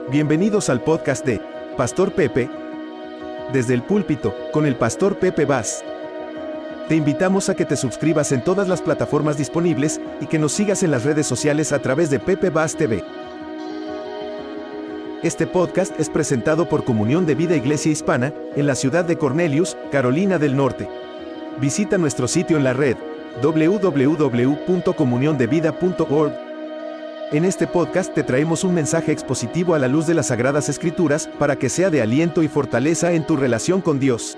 Bienvenidos al podcast de Pastor Pepe, desde el púlpito, con el Pastor Pepe Vaz. Te invitamos a que te suscribas en todas las plataformas disponibles y que nos sigas en las redes sociales a través de Pepe Vaz TV. Este podcast es presentado por Comunión de Vida Iglesia Hispana, en la ciudad de Cornelius, Carolina del Norte. Visita nuestro sitio en la red, www.comuniondevida.org. En este podcast te traemos un mensaje expositivo a la luz de las Sagradas Escrituras, para que sea de aliento y fortaleza en tu relación con Dios.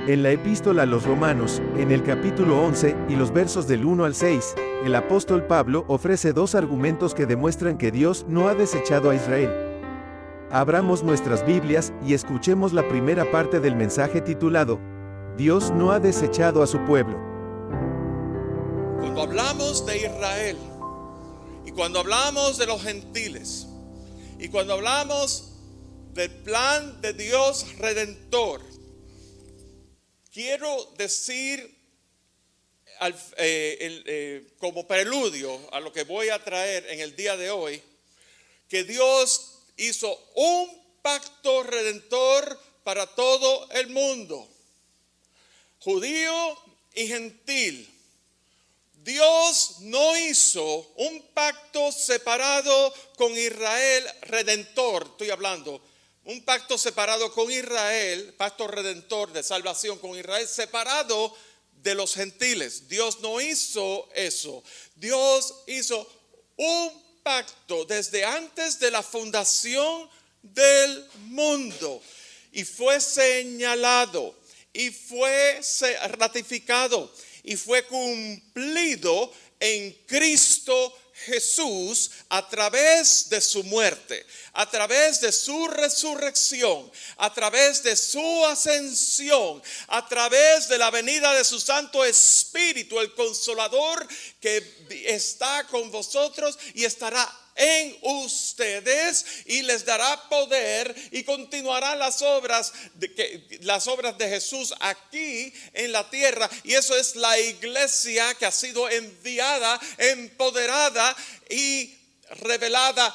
En la epístola a los Romanos, en el capítulo 11, y los versos del 1 al 6, el apóstol Pablo ofrece dos argumentos que demuestran que Dios no ha desechado a Israel. Abramos nuestras Biblias y escuchemos la primera parte del mensaje titulado, Dios no ha desechado a su pueblo. Cuando hablamos de Israel, y cuando hablamos de los gentiles, y cuando hablamos del plan de Dios redentor, quiero decir como preludio a lo que voy a traer en el día de hoy, que Dios hizo un pacto redentor para todo el mundo, judío y gentil. Dios no hizo un pacto separado con Israel redentor, estoy hablando, un pacto separado con Israel, pacto redentor de salvación con Israel, separado de los gentiles. Dios no hizo eso. Dios hizo un pacto desde antes de la fundación del mundo y fue señalado y fue ratificado y fue cumplido en Cristo Jesús a través de su muerte, a través de su resurrección, a través de su ascensión, a través de la venida de su Santo Espíritu, el Consolador que está con vosotros y estará en ustedes y les dará poder y continuará las obras de Jesús aquí en la tierra. Y eso es la iglesia que ha sido enviada, empoderada y revelada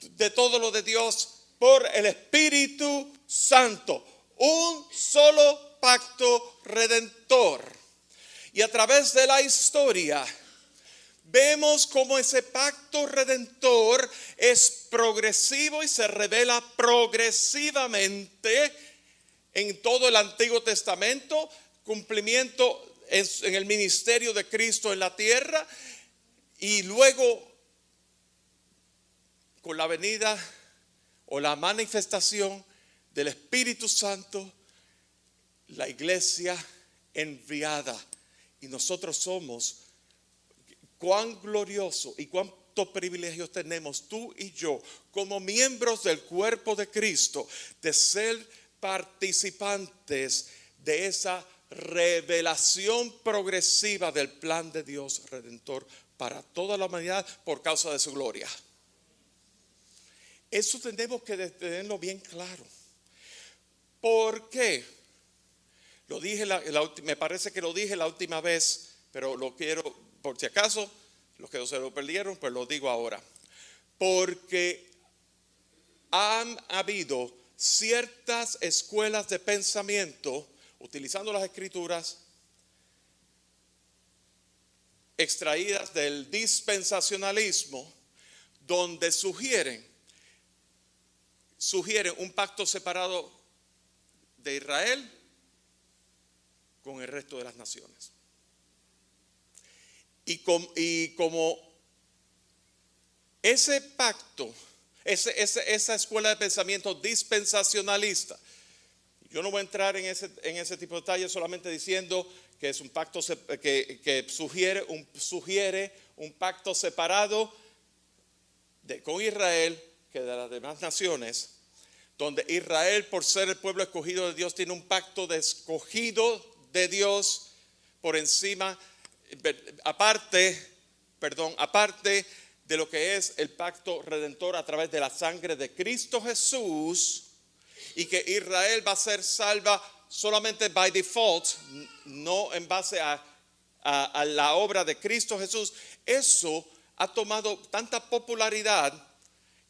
de todo lo de Dios por el Espíritu Santo. Un solo pacto redentor. Y a través de la historia vemos cómo ese pacto redentor es progresivo y se revela progresivamente en todo el Antiguo Testamento, cumplimiento en el ministerio de Cristo en la tierra, y luego con la venida o la manifestación del Espíritu Santo, la iglesia enviada, y nosotros somos. Cuán glorioso y cuánto privilegio tenemos tú y yo como miembros del cuerpo de Cristo de ser participantes de esa revelación progresiva del plan de Dios redentor para toda la humanidad por causa de su gloria. Eso tenemos que tenerlo bien claro. ¿Por qué? Lo dije me parece que lo dije la última vez, pero lo quiero. Por si acaso, los que no se lo perdieron, pues lo digo ahora. Porque han habido ciertas escuelas de pensamiento, utilizando las escrituras, extraídas del dispensacionalismo, donde sugieren un pacto separado de Israel con el resto de las naciones. Y como ese pacto, esa escuela de pensamiento dispensacionalista, yo no voy a entrar en ese tipo de detalles, solamente diciendo que es un pacto que sugiere un pacto separado con Israel que de las demás naciones, donde Israel, por ser el pueblo escogido de Dios, tiene un pacto de escogido de Dios por encima. Aparte de lo que es el pacto redentor a través de la sangre de Cristo Jesús, y que Israel va a ser salva solamente by default, no en base a la obra de Cristo Jesús. Eso ha tomado tanta popularidad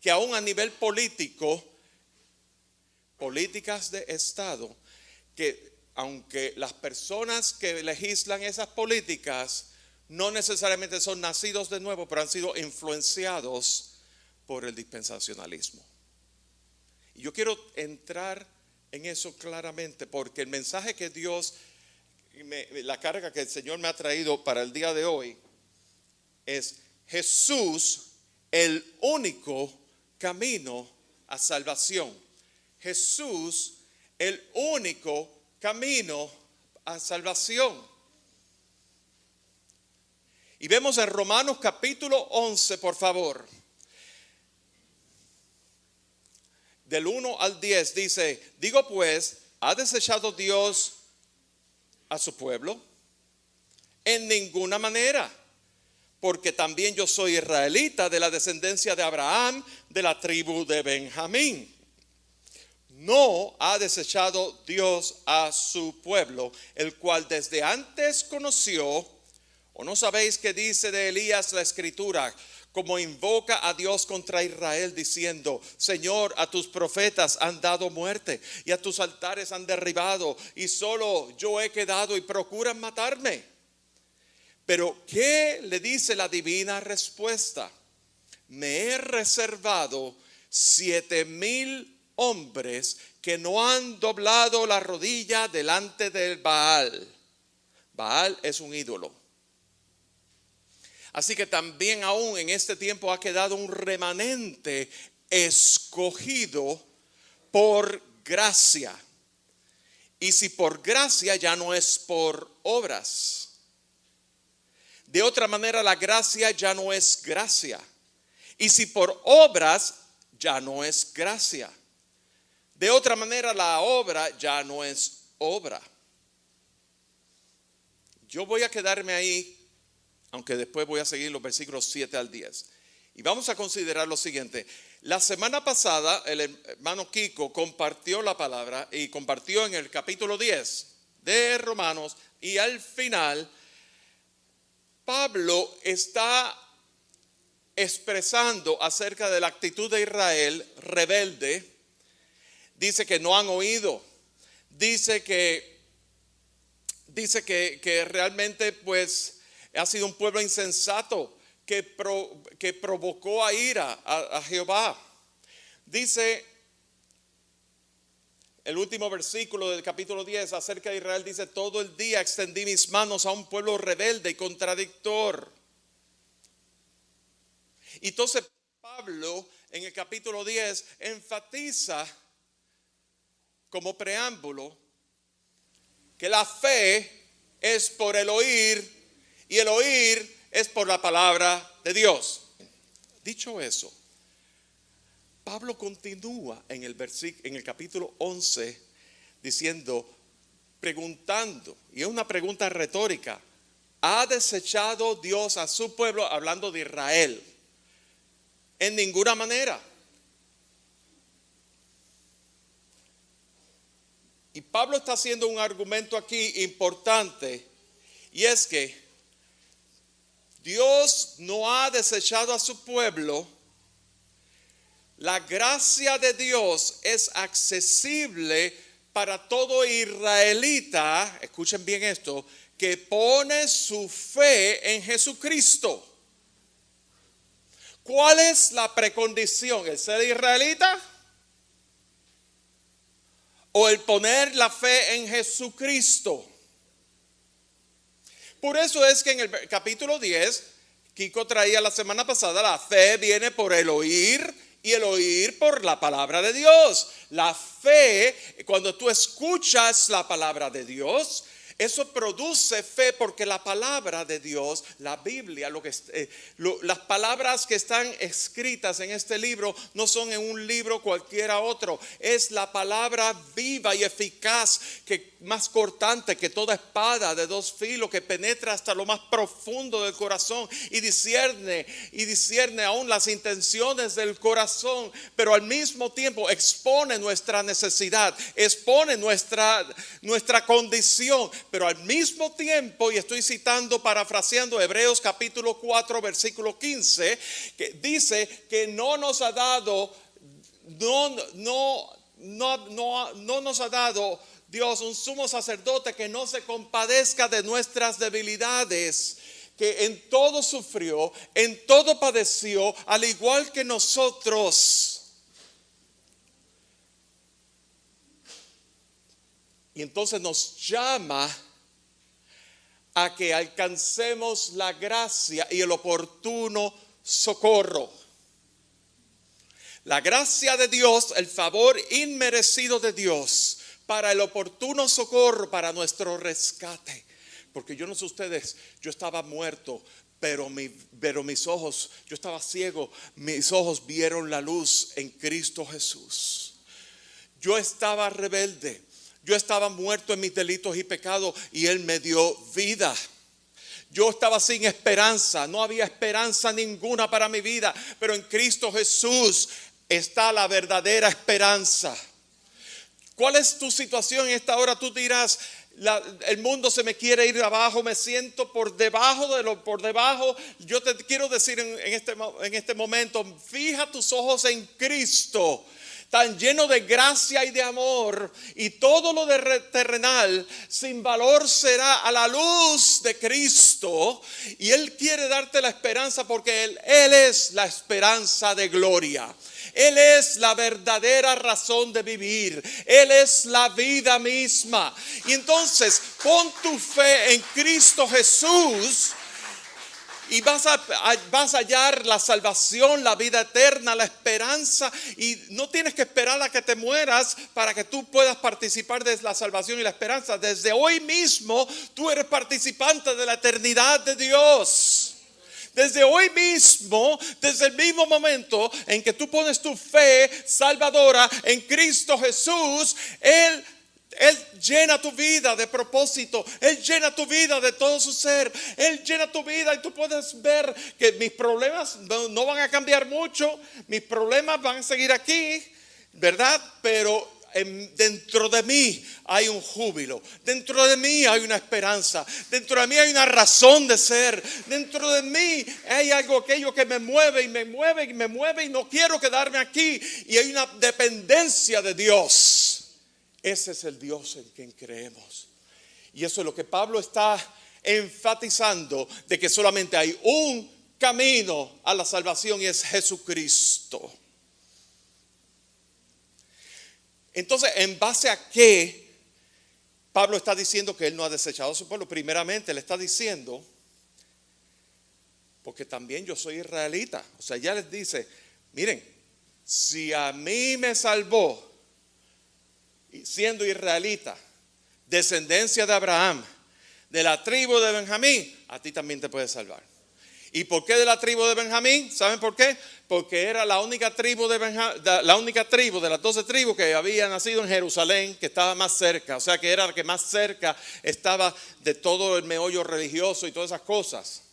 que aún a nivel político, políticas de Estado, que aunque las personas que legislan esas políticas no necesariamente son nacidos de nuevo, pero han sido influenciados por el dispensacionalismo. Y yo quiero entrar en eso claramente, porque el mensaje que Dios, la carga que el Señor me ha traído para el día de hoy, es Jesús, el único camino a salvación. Jesús, el único camino a salvación. Y vemos en Romanos capítulo 11, por favor. Del 1 al 10 dice, digo pues, ¿ha desechado Dios a su pueblo? En ninguna manera, porque también yo soy israelita de la descendencia de Abraham, de la tribu de Benjamín. No ha desechado Dios a su pueblo, el cual desde antes conoció. ¿O no sabéis qué dice de Elías la escritura? Como invoca a Dios contra Israel diciendo, Señor, a tus profetas han dado muerte y a tus altares han derribado y solo yo he quedado y procuran matarme. Pero ¿qué le dice la divina respuesta? Me he reservado 7,000 hombres que no han doblado la rodilla delante del Baal. Baal es un ídolo. Así que también aún en este tiempo ha quedado un remanente escogido por gracia. Y si por gracia, ya no es por obras. De otra manera, la gracia ya no es gracia. Y si por obras, ya no es gracia. De otra manera, la obra ya no es obra. Yo voy a quedarme ahí, aunque después voy a seguir los versículos 7 al 10. Y vamos a considerar lo siguiente. La semana pasada el hermano Kiko compartió la palabra y compartió en el capítulo 10 de Romanos. Y al final, Pablo está expresando acerca de la actitud de Israel rebelde. Dice que no han oído. Dice que realmente pues ha sido un pueblo insensato que provocó a ira a Jehová. Dice el último versículo del capítulo 10 acerca de Israel, dice, todo el día extendí mis manos a un pueblo rebelde y contradictor. Y entonces Pablo en el capítulo 10 enfatiza como preámbulo que la fe es por el oír y el oír es por la palabra de Dios. Dicho eso, Pablo continúa en el capítulo 11 diciendo, preguntando, y es una pregunta retórica, ¿ha desechado Dios a su pueblo? Hablando de Israel. En ninguna manera. Y Pablo está haciendo un argumento aquí importante, y es que Dios no ha desechado a su pueblo. La gracia de Dios es accesible para todo israelita, escuchen bien esto, que pone su fe en Jesucristo. ¿Cuál es la precondición? ¿El ser israelita? ¿O el poner la fe en Jesucristo? Por eso es que en el capítulo 10, Kiko traía la semana pasada, la fe viene por el oír y el oír por la palabra de Dios. La fe, cuando tú escuchas la palabra de Dios, eso produce fe porque la palabra de Dios, la Biblia, las palabras que están escritas en este libro no son en un libro cualquiera otro. Es la palabra viva y eficaz que más cortante que toda espada de dos filos, que penetra hasta lo más profundo del corazón y discierne aún las intenciones del corazón, pero al mismo tiempo expone nuestra necesidad, expone nuestra condición, pero al mismo tiempo, y estoy citando, parafraseando Hebreos capítulo 4 versículo 15, que dice que no nos ha dado no nos ha dado Dios un sumo sacerdote que no se compadezca de nuestras debilidades, que en todo sufrió, en todo padeció, al igual que nosotros. Y entonces nos llama a que alcancemos la gracia y el oportuno socorro. La gracia de Dios, el favor inmerecido de Dios para el oportuno socorro, para nuestro rescate. Porque yo no sé ustedes, yo estaba muerto, pero mis ojos, yo estaba ciego, mis ojos vieron la luz en Cristo Jesús. Yo estaba rebelde, yo estaba muerto en mis delitos y pecados y Él me dio vida. Yo estaba sin esperanza, no había esperanza ninguna para mi vida, pero en Cristo Jesús está la verdadera esperanza. ¿Cuál es tu situación en esta hora? Tú dirás, el mundo se me quiere ir abajo, me siento por debajo. Yo te quiero decir en este momento, fija tus ojos en Cristo, tan lleno de gracia y de amor, y todo lo terrenal sin valor será a la luz de Cristo, y Él quiere darte la esperanza porque Él es la esperanza de gloria. Él es la verdadera razón de vivir. Él es la vida misma. Y entonces pon tu fe en Cristo Jesús y vas a hallar la salvación, la vida eterna, la esperanza. Y no tienes que esperar a que te mueras para que tú puedas participar de la salvación y la esperanza. Desde hoy mismo tú eres participante de la eternidad de Dios. Desde hoy mismo, desde el mismo momento en que tú pones tu fe salvadora en Cristo Jesús, Él llena tu vida de propósito. Él llena tu vida de todo su ser. Él llena tu vida y tú puedes ver que mis problemas no van a cambiar mucho. Mis problemas van a seguir aquí, ¿verdad? Pero dentro de mí hay un júbilo, dentro de mí hay una esperanza, dentro de mí hay una razón de ser, dentro de mí hay aquello que me mueve y me mueve y me mueve y no quiero quedarme aquí, y hay una dependencia de Dios. Ese es el Dios en quien creemos, y eso es lo que Pablo está enfatizando, de que solamente hay un camino a la salvación y es Jesucristo. Entonces, ¿en base a qué Pablo está diciendo que Él no ha desechado a su pueblo? Primeramente, le está diciendo, porque también yo soy israelita. O sea, ya les dice, miren, si a mí me salvó, siendo israelita, descendencia de Abraham, de la tribu de Benjamín, a ti también te puede salvar. ¿Y por qué de la tribu de Benjamín? ¿Saben por qué? Porque era la única tribu de las 12 tribus que había nacido en Jerusalén, que estaba más cerca. O sea, que era la que más cerca estaba de todo el meollo religioso y todas esas cosas.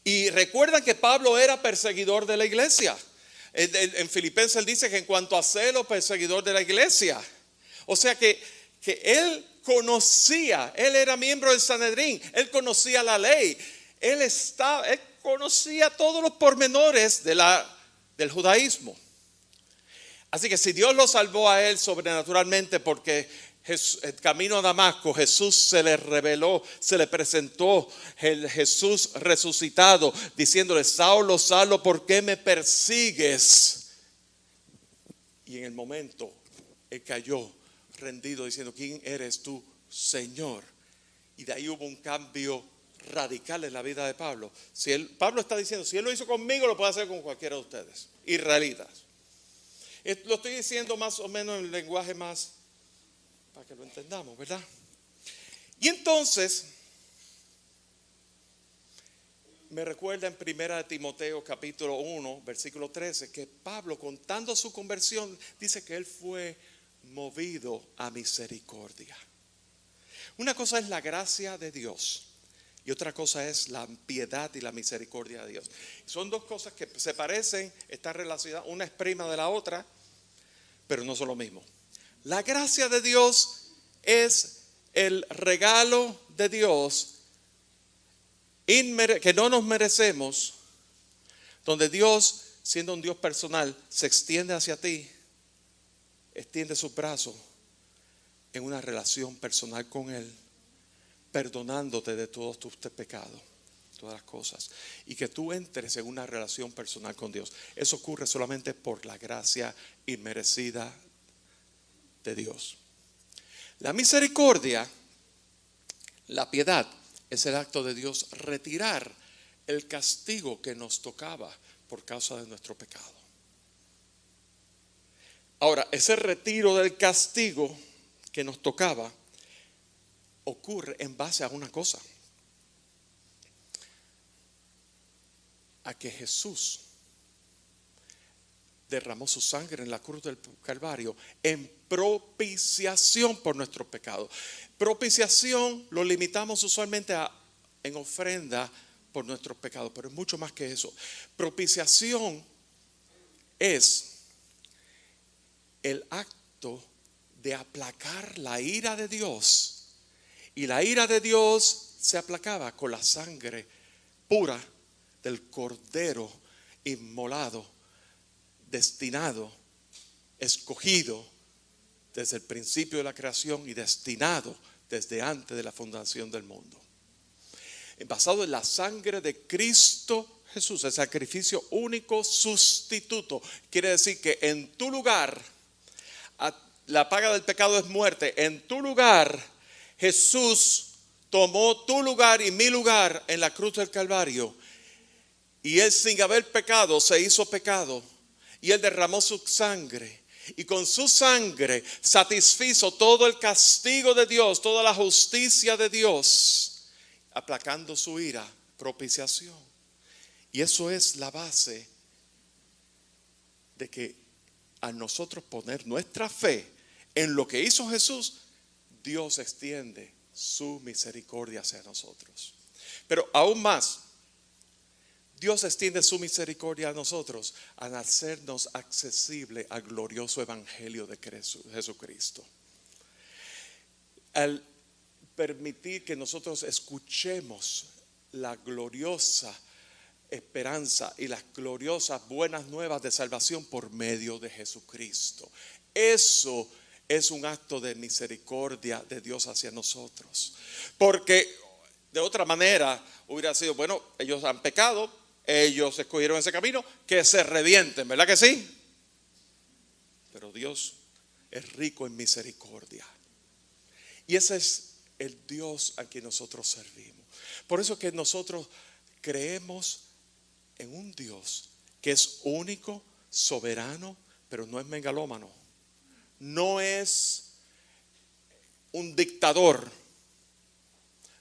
Y recuerdan que Pablo era perseguidor de la iglesia. En Filipenses él dice que en cuanto a celo, perseguidor de la iglesia. O sea que él conocía, él era miembro del Sanedrín, él conocía la ley, él conocía todos los pormenores del judaísmo. Así que si Dios lo salvó a él sobrenaturalmente, porque el camino a Damasco, Jesús se le reveló, se le presentó, el Jesús resucitado, diciéndole, Saulo, Saulo, ¿por qué me persigues? Y en el momento él cayó rendido, diciendo, ¿quién eres tú, Señor? Y de ahí hubo un cambio radical en la vida de Pablo. Pablo está diciendo, si Él lo hizo conmigo, lo puede hacer con cualquiera de ustedes, israelitas. Lo estoy diciendo más o menos en el lenguaje más, para que lo entendamos, ¿verdad? Y entonces, me recuerda en 1 Timoteo capítulo 1, versículo 13, que Pablo, contando su conversión, dice que él fue movido a misericordia. Una cosa es la gracia de Dios y otra cosa es la piedad y la misericordia de Dios. Son dos cosas que se parecen, están relacionadas, una es prima de la otra, pero no son lo mismo. La gracia de Dios es el regalo de Dios que no nos merecemos, donde Dios, siendo un Dios personal, se extiende hacia ti, extiende sus brazos en una relación personal con Él, perdonándote de todos tus pecados, todas las cosas, y que tú entres en una relación personal con Dios. Eso ocurre solamente por la gracia inmerecida de Dios. La misericordia, la piedad, es el acto de Dios retirar el castigo que nos tocaba por causa de nuestro pecado. Ahora, ese retiro del castigo que nos tocaba ocurre en base a una cosa: a que Jesús derramó su sangre en la cruz del Calvario en propiciación por nuestro pecado. Propiciación lo limitamos usualmente en ofrenda por nuestros pecados, pero es mucho más que eso. Propiciación es el acto de aplacar la ira de Dios, y la ira de Dios se aplacaba con la sangre pura del cordero inmolado, destinado, escogido desde el principio de la creación y destinado desde antes de la fundación del mundo. Basado en la sangre de Cristo Jesús, el sacrificio único sustituto. Quiere decir que en tu lugar, la paga del pecado es muerte. En tu lugar, Jesús tomó tu lugar y mi lugar en la cruz del Calvario. Y Él, sin haber pecado, se hizo pecado. Y Él derramó su sangre. Y con su sangre satisfizo todo el castigo de Dios, toda la justicia de Dios, aplacando su ira, propiciación. Y eso es la base de que a nosotros poner nuestra fe en lo que hizo Jesús, Dios extiende su misericordia hacia nosotros. Pero aún más, Dios extiende su misericordia a nosotros al hacernos accesible al glorioso evangelio de Jesucristo. Al permitir que nosotros escuchemos la gloriosa esperanza y las gloriosas buenas nuevas de salvación por medio de Jesucristo. Eso es un acto de misericordia de Dios hacia nosotros. Porque de otra manera hubiera sido, bueno, ellos han pecado, ellos escogieron ese camino, que se revienten, ¿verdad que sí? Pero Dios es rico en misericordia. Y ese es el Dios a quien nosotros servimos. Por eso que nosotros creemos en un Dios que es único, soberano, pero no es megalómano. No es un dictador.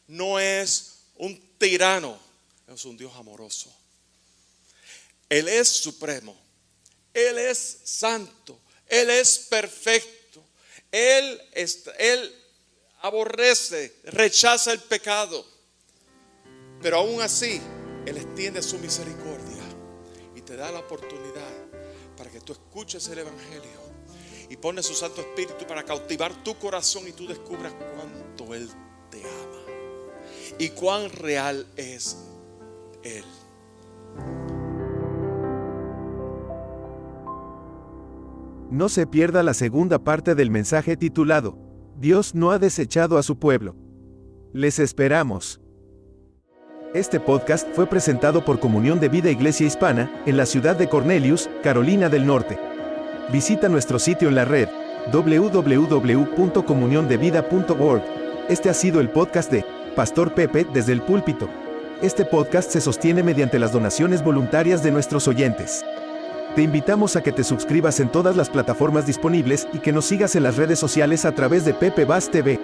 No es un tirano. Es un Dios amoroso. Él es supremo. Él es santo. Él es perfecto. Él aborrece, rechaza el pecado. Pero aún así, Él extiende su misericordia y te da la oportunidad para que tú escuches el evangelio y pone su Santo Espíritu para cautivar tu corazón y tú descubras cuánto Él te ama y cuán real es Él. No se pierda la segunda parte del mensaje titulado Dios no ha desechado a su pueblo. Les esperamos. Este podcast fue presentado por Comunión de Vida Iglesia Hispana, en la ciudad de Cornelius, Carolina del Norte. Visita nuestro sitio en la red, www.comuniondevida.org. Este ha sido el podcast de Pastor Pepe desde el púlpito. Este podcast se sostiene mediante las donaciones voluntarias de nuestros oyentes. Te invitamos a que te suscribas en todas las plataformas disponibles y que nos sigas en las redes sociales a través de Pepe Vaz TV.